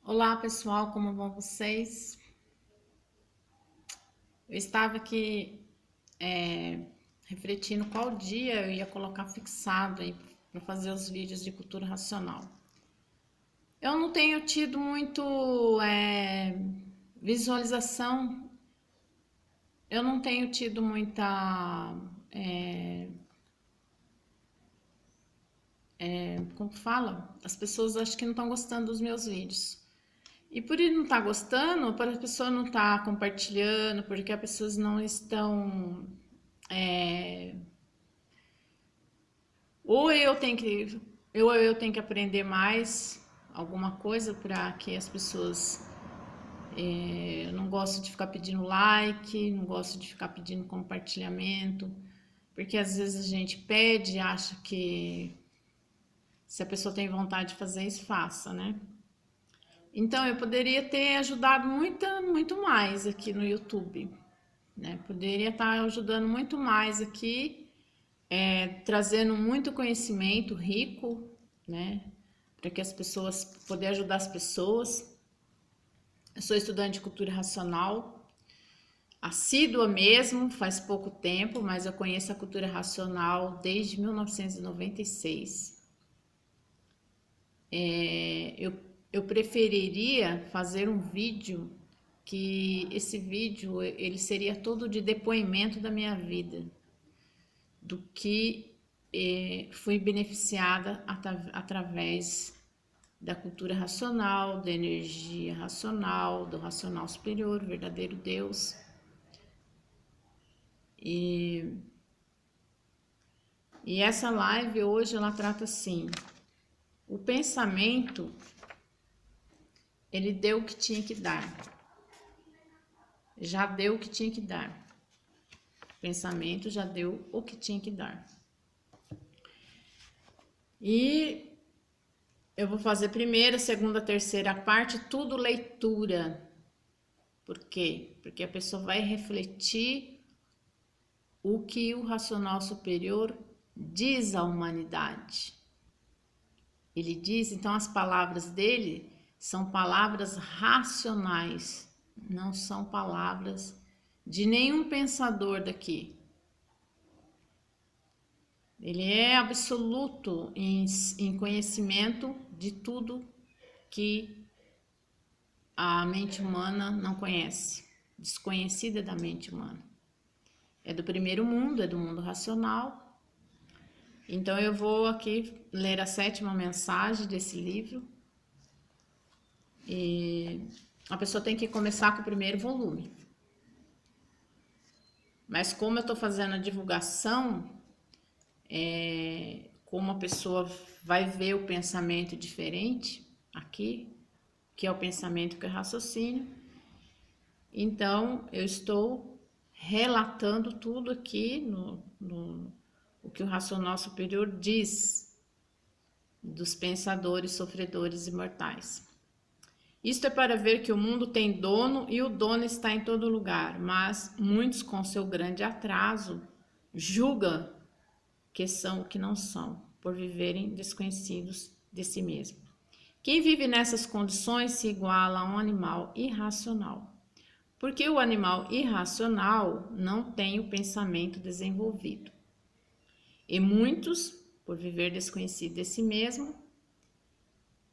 Olá pessoal, como vão vocês? Eu estava aqui refletindo qual dia eu ia colocar fixado aí para fazer os vídeos de cultura racional. Eu não tenho tido muito visualização, eu não tenho tido muita, como fala? As pessoas acho que não estão gostando dos meus vídeos. E por ele não estar gostando, para a pessoa não estar compartilhando, porque as pessoas não estão ou eu tenho que aprender mais alguma coisa para que as pessoas. Eu não gosto de ficar pedindo like, não gosto de ficar pedindo compartilhamento, porque às vezes a gente pede e acha que se a pessoa tem vontade de fazer isso, faça, né? Então eu poderia ter ajudado muito mais aqui no YouTube, né? Poderia estar ajudando muito mais aqui, trazendo muito conhecimento rico, né? Para que as pessoas poder ajudar as pessoas. Eu sou estudante de cultura racional, assídua mesmo, faz pouco tempo, mas eu conheço a cultura racional desde 1996. Eu preferiria fazer um vídeo que esse vídeo ele seria todo de depoimento da minha vida, do que fui beneficiada através da cultura racional, da energia racional, do racional superior, verdadeiro Deus. E, e essa live hoje ela trata assim: o pensamento ele deu o que tinha que dar, já deu o que tinha que dar. O pensamento já deu o que tinha que dar. E eu vou fazer primeira, segunda, terceira parte, tudo leitura. Por quê? Porque a pessoa vai refletir o que o racional superior diz à humanidade. Ele diz, então as palavras dele são palavras racionais, não são palavras de nenhum pensador daqui. Ele é absoluto em conhecimento de tudo que a mente humana não conhece, desconhecida da mente humana. É do primeiro mundo, é do mundo racional. Então eu vou aqui ler a 7ª mensagem desse livro. E a pessoa tem que começar com o primeiro volume. Mas como eu estou fazendo a divulgação, como a pessoa vai ver o pensamento diferente aqui, que é o pensamento que é raciocínio, então eu estou relatando tudo aqui o que o racional superior diz dos pensadores, sofredores e mortais. Isto é para ver que o mundo tem dono e o dono está em todo lugar, mas muitos, com seu grande atraso, julgam que são o que não são, por viverem desconhecidos de si mesmo. Quem vive nessas condições se iguala a um animal irracional, porque o animal irracional não tem o pensamento desenvolvido. E muitos, por viver desconhecido de si mesmo,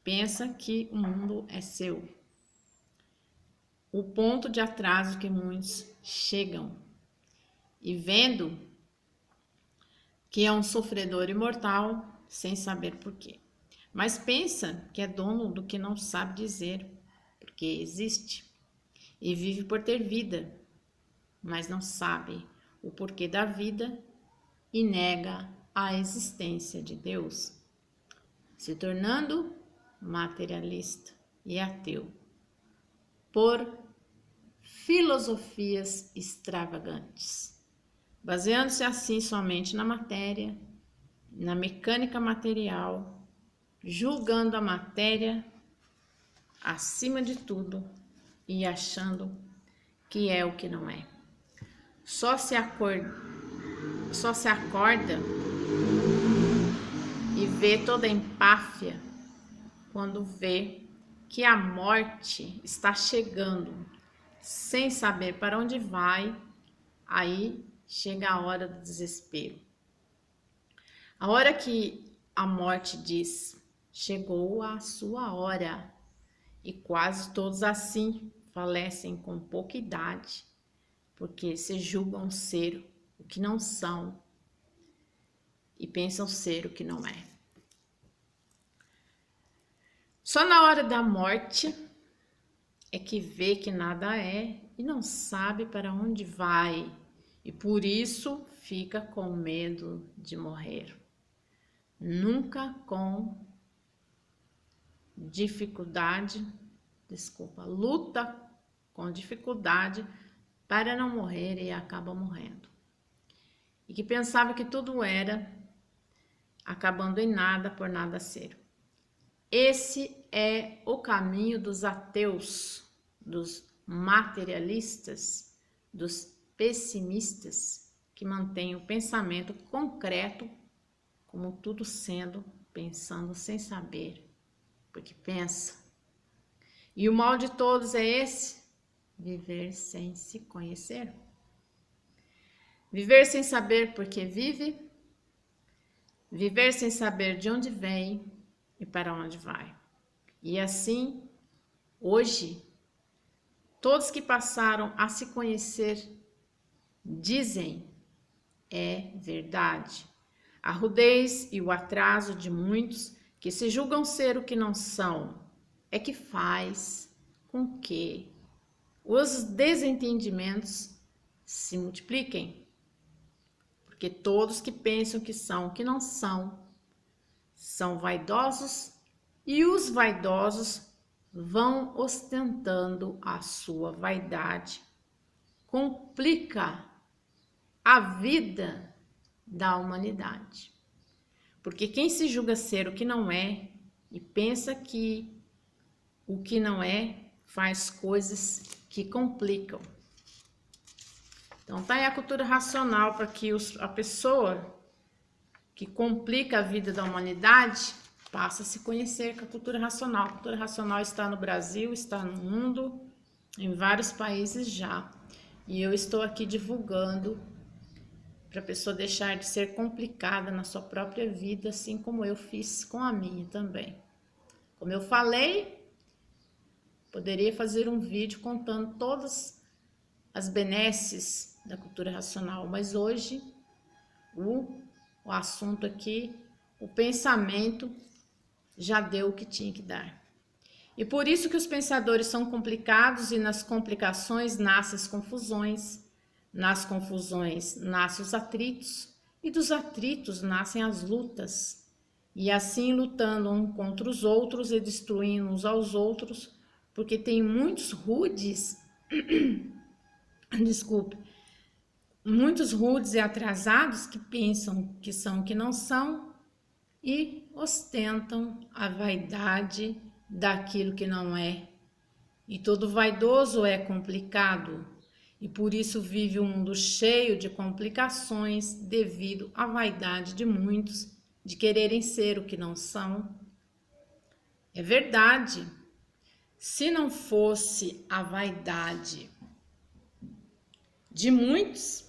pensam que o mundo é seu. O ponto de atraso que muitos chegam e vendo que é um sofredor imortal sem saber porquê. Mas pensa que é dono do que não sabe dizer, porque existe, e vive por ter vida, mas não sabe o porquê da vida e nega a existência de Deus, se tornando materialista e ateu por filosofias extravagantes, baseando-se assim somente na matéria, na mecânica material, julgando a matéria acima de tudo e achando que é o que não é. Só se acorda e vê toda a empáfia quando vê que a morte está chegando, sem saber para onde vai, aí chega a hora do desespero. A hora que a morte diz, chegou a sua hora, e quase todos assim falecem com pouca idade, porque se julgam ser o que não são e pensam ser o que não é. Só na hora da morte é que vê que nada é e não sabe para onde vai, e por isso fica com medo de morrer. Nunca com dificuldade, luta com dificuldade para não morrer e acaba morrendo. E que pensava que tudo era, acabando em nada por nada ser. Esse é o caminho dos ateus, dos materialistas, dos pessimistas, que mantêm o pensamento concreto, como tudo sendo, pensando sem saber, porque pensa. E o mal de todos é esse: viver sem se conhecer. Viver sem saber por que vive, viver sem saber de onde vem e para onde vai. E assim, hoje, todos que passaram a se conhecer dizem é verdade. A rudez e o atraso de muitos que se julgam ser o que não são é que faz com que os desentendimentos se multipliquem. Porque todos que pensam que são o que não são, são vaidosos, e os vaidosos vão ostentando a sua vaidade. Complica a vida da humanidade. Porque quem se julga ser o que não é e pensa que o que não é faz coisas que complicam. Então tá aí a cultura racional para que a pessoa que complica a vida da humanidade passa a se conhecer com a cultura racional. A cultura racional está no Brasil, está no mundo, em vários países já. E eu estou aqui divulgando para a pessoa deixar de ser complicada na sua própria vida, assim como eu fiz com a minha também. Como eu falei, poderia fazer um vídeo contando todas as benesses da cultura racional, mas hoje o assunto aqui, o pensamento já deu o que tinha que dar. E por isso que os pensadores são complicados, e nas complicações nascem as confusões, nas confusões nascem os atritos, e dos atritos nascem as lutas. E assim, lutando uns contra os outros e destruindo uns aos outros, porque tem muitos rudes, desculpe, muitos rudes e atrasados que pensam que são o que não são e ostentam a vaidade daquilo que não é. E todo vaidoso é complicado, e por isso vive um mundo cheio de complicações devido à vaidade de muitos de quererem ser o que não são. É verdade, se não fosse a vaidade de muitos,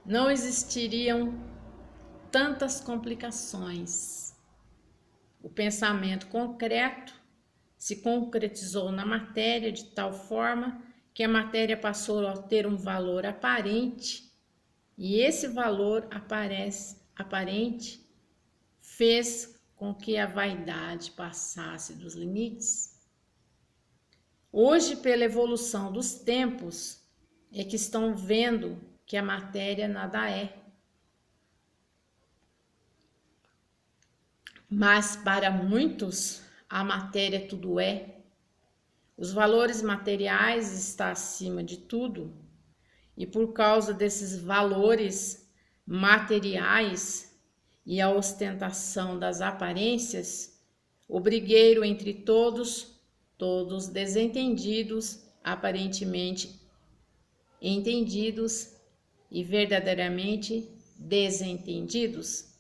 não existiriam tantas complicações. O pensamento concreto se concretizou na matéria de tal forma que a matéria passou a ter um valor aparente, e esse valor aparente fez com que a vaidade passasse dos limites. Hoje, pela evolução dos tempos, é que estão vendo que a matéria nada é. Mas para muitos, a matéria tudo é. Os valores materiais estão acima de tudo, e por causa desses valores materiais e a ostentação das aparências, o brigueiro entre todos desentendidos, aparentemente entendidos e verdadeiramente desentendidos,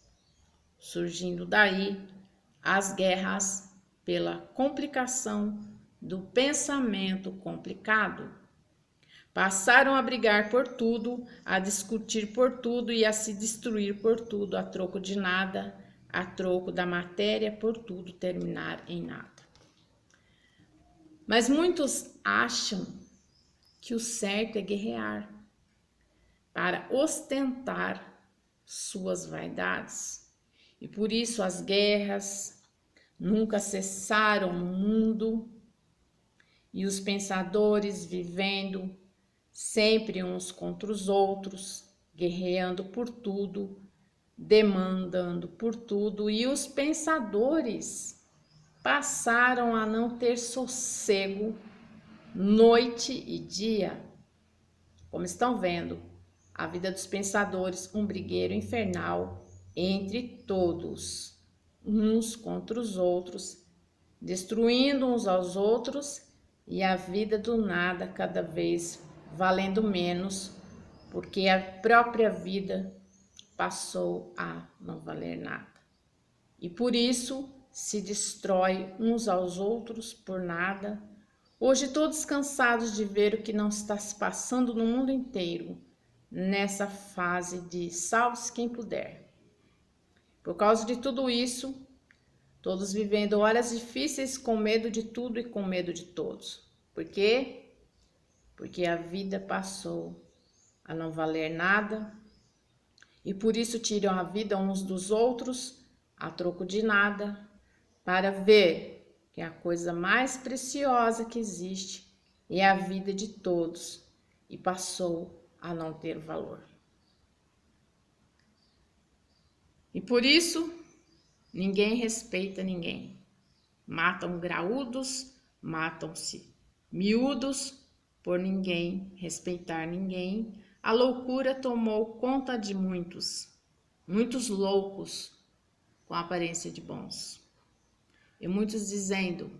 surgindo daí as guerras pela complicação do pensamento complicado. Passaram a brigar por tudo, a discutir por tudo e a se destruir por tudo, a troco de nada, a troco da matéria, por tudo terminar em nada. Mas muitos acham que o certo é guerrear para ostentar suas vaidades. E por isso as guerras nunca cessaram no mundo e os pensadores vivendo sempre uns contra os outros, guerreando por tudo, demandando por tudo, e os pensadores passaram a não ter sossego noite e dia. Como estão vendo, a vida dos pensadores, um brigueiro infernal entre todos, uns contra os outros, destruindo uns aos outros, e a vida do nada cada vez valendo menos, porque a própria vida passou a não valer nada. E por isso se destrói uns aos outros por nada. Hoje todos cansados de ver o que não está se passando no mundo inteiro, nessa fase de salve-se quem puder. Por causa de tudo isso, todos vivendo horas difíceis com medo de tudo e com medo de todos. Por quê? Porque a vida passou a não valer nada e por isso tiram a vida uns dos outros a troco de nada, para ver que a coisa mais preciosa que existe é a vida de todos e passou a não ter valor. E por isso ninguém respeita ninguém. Matam graúdos, matam-se miúdos, por ninguém respeitar ninguém. A loucura tomou conta de muitos loucos com aparência de bons. E muitos dizendo: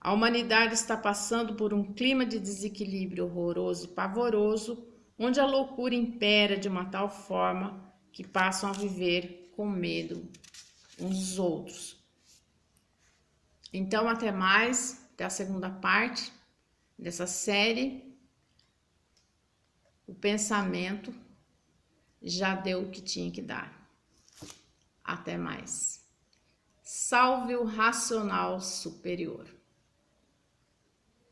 a humanidade está passando por um clima de desequilíbrio horroroso e pavoroso, onde a loucura impera de uma tal forma que passam a viver com medo uns dos outros. Então, até mais, até a segunda parte dessa série. O pensamento já deu o que tinha que dar. Até mais. Salve o racional superior.